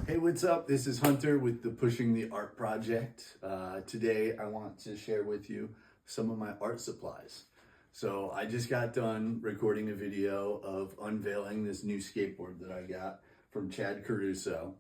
Hey, what's up? This is Hunter with the Pushing the Art Project. Today I want to share with you some of my art supplies. So I just got done recording a video of unveiling this new skateboard that I got from Chad Caruso.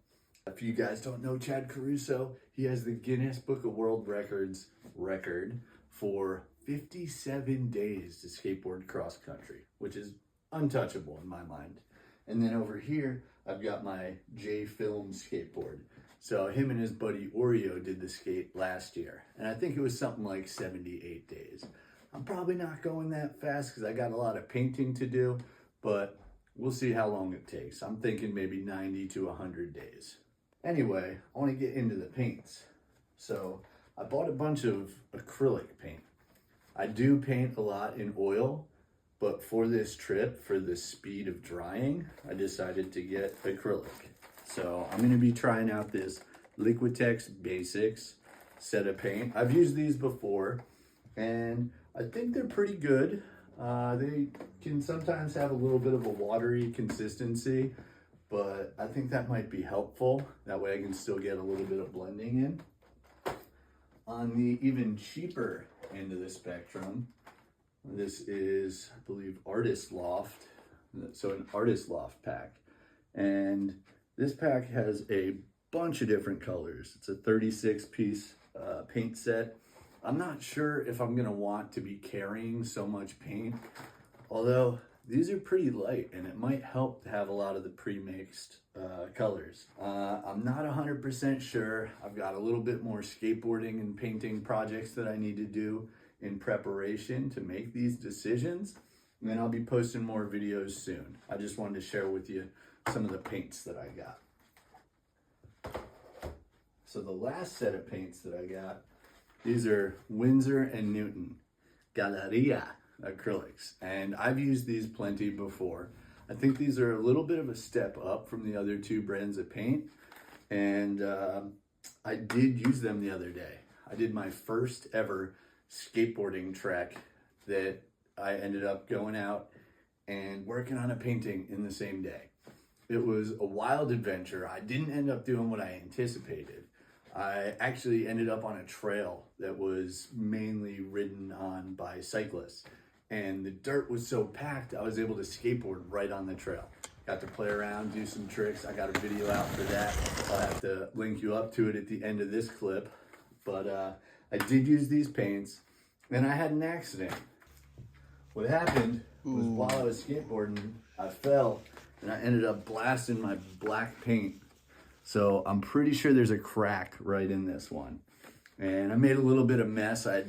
If you guys don't know Chad Caruso, he has the Guinness Book of World Records record for 57 days to skateboard cross country, which is untouchable in my mind. And then over here, I've got my J-Film skateboard. So him and his buddy Oreo did the skate last year. And I think it was something like 78 days. I'm probably not going that fast because I got a lot of painting to do, but we'll see how long it takes. I'm thinking maybe 90 to 100 days. Anyway, I want to get into the paints. So I bought a bunch of acrylic paint. I do paint a lot in oil, but for this trip, for the speed of drying, I decided to get acrylic. So I'm gonna be trying out this Liquitex Basics set of paint. I've used these before, and I think they're pretty good. They can sometimes have a little bit of a watery consistency, but I think that might be helpful. That way I can still get a little bit of blending in. On the even cheaper end of the spectrum, this is, I believe, Artist Loft. So an Artist Loft pack. And this pack has a bunch of different colors. It's a 36-piece paint set. I'm not sure if I'm gonna want to be carrying so much paint, although these are pretty light and it might help to have a lot of the pre-mixed colors. I'm not 100% sure. I've got a little bit more skateboarding and painting projects that I need to do in preparation to make these decisions, and then I'll be posting more videos soon. I just wanted to share with you some of the paints that I got. So the last set of paints that I got, these are Winsor and Newton Galleria acrylics, and I've used these plenty before. I think these are a little bit of a step up from the other two brands of paint, and I did use them the other day. I did my first ever skateboarding trek that I ended up going out and working on a painting in the same day. It was a wild adventure. I didn't end up doing what I anticipated. I actually ended up on a trail that was mainly ridden on by cyclists, and the dirt was so packed I was able to skateboard right on the trail. Got to play around, do some tricks. I got a video out for that. I'll have to link you up to it at the end of this clip. But I did use these paints, and I had an accident. What happened was while I was skateboarding, I fell, and I ended up blasting my black paint. So I'm pretty sure there's a crack right in this one. And I made a little bit of mess. I had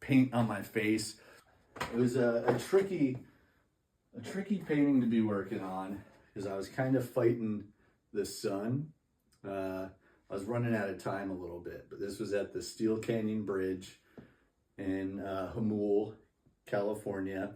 paint on my face. It was a tricky painting to be working on because I was kind of fighting the sun. I was running out of time a little bit, but this was at the Steel Canyon Bridge in Hamul, California.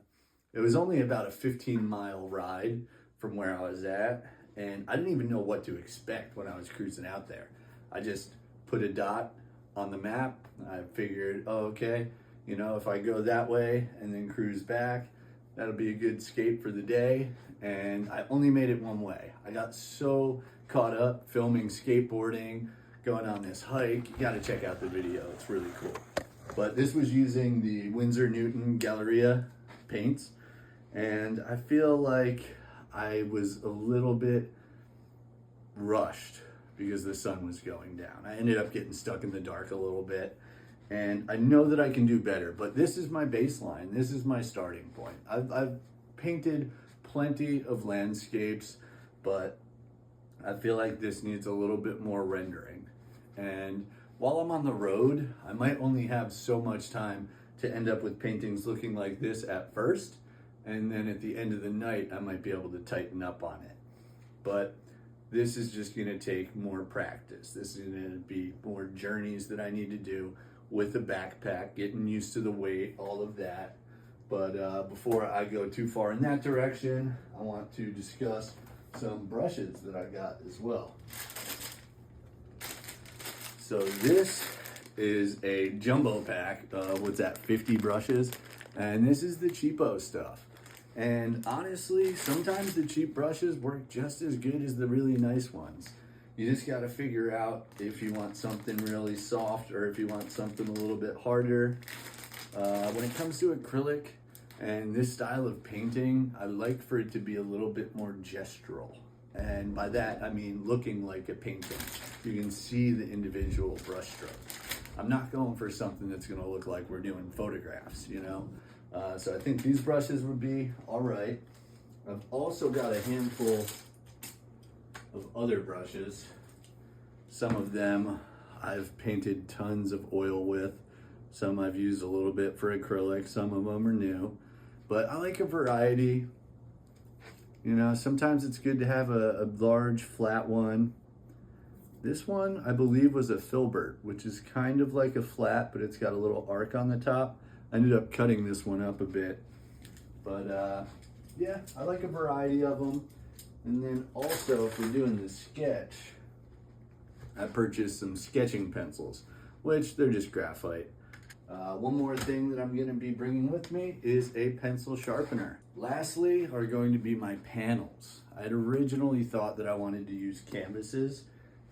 It was only about a 15-mile ride from where I was at, and I didn't even know what to expect when I was cruising out there. I just put a dot on the map. I figured, oh, okay, you know, if I go that way and then cruise back, that'll be a good escape for the day. And I only made it one way. I got so caught up filming skateboarding, going on this hike. You gotta check out the video, it's really cool. But this was using the Winsor Newton Galleria paints, and I feel like I was a little bit rushed because the sun was going down. I ended up getting stuck in the dark a little bit, and I know that I can do better, but this is my baseline. This is my starting point. I've painted plenty of landscapes, but I feel like this needs a little bit more rendering. And while I'm on the road, I might only have so much time to end up with paintings looking like this at first, and then at the end of the night, I might be able to tighten up on it. But this is just gonna take more practice. This is gonna be more journeys that I need to do with a backpack, getting used to the weight, all of that. But before I go too far in that direction, I want to discuss some brushes that I got as well. So this is a jumbo pack of, what's that, 50 brushes, and this is the cheapo stuff. And honestly, sometimes the cheap brushes work just as good as the really nice ones. You just got to figure out if you want something really soft or if you want something a little bit harder. When it comes to acrylic and this style of painting, I like for it to be a little bit more gestural. And by that, I mean looking like a painting. You can see the individual brush strokes. I'm not going for something that's gonna look like we're doing photographs, you know? So I think these brushes would be all right. I've also got a handful of other brushes. Some of them I've painted tons of oil with. Some I've used a little bit for acrylic. Some of them are new. But I like a variety. You know, sometimes it's good to have a large flat one. This one, I believe, was a filbert, which is kind of like a flat, but it's got a little arc on the top. I ended up cutting this one up a bit. But yeah, I like a variety of them. And then also, if we're doing the sketch, I purchased some sketching pencils, which they're just graphite. One more thing that I'm gonna be bringing with me is a pencil sharpener. Lastly are going to be my panels. I had originally thought that I wanted to use canvases,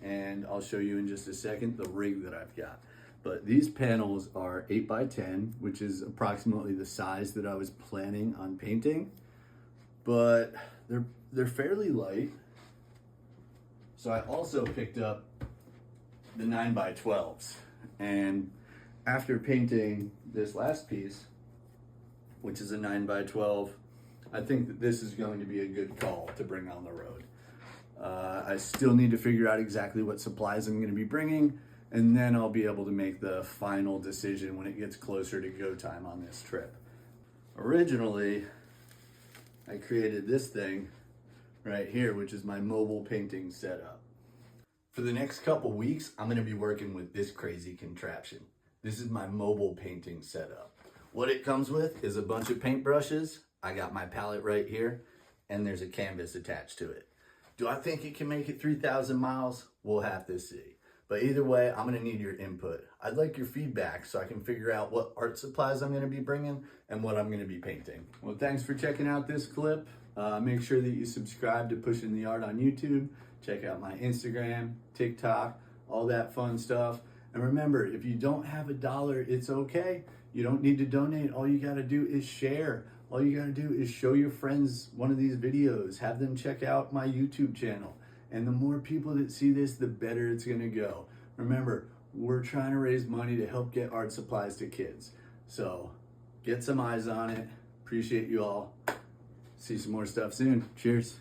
and I'll show you in just a second the rig that I've got. But these panels are 8 by 10, which is approximately the size that I was planning on painting, but they're fairly light. So I also picked up the 9 by 12s, and after painting this last piece, which is a 9 by 12, I think that this is going to be a good call to bring on the road. I still need to figure out exactly what supplies I'm going to be bringing, and then I'll be able to make the final decision when it gets closer to go time on this trip. Originally, I created this thing right here, which is my mobile painting setup. For the next couple weeks, I'm going to be working with this crazy contraption. This is my mobile painting setup. What it comes with is a bunch of paintbrushes. I got my palette right here, and there's a canvas attached to it. Do I think it can make it 3,000 miles? We'll have to see. But either way, I'm gonna need your input. I'd like your feedback so I can figure out what art supplies I'm gonna be bringing and what I'm gonna be painting. Well, thanks for checking out this clip. Make sure that you subscribe to Pushing the Art on YouTube. Check out my Instagram, TikTok, all that fun stuff. And remember, if you don't have $1, it's okay. You don't need to donate. All you gotta do is share. All you gotta do is show your friends one of these videos. Have them check out my YouTube channel. And the more people that see this, the better it's gonna go. Remember, we're trying to raise money to help get art supplies to kids. So get some eyes on it. Appreciate you all. See some more stuff soon. Cheers.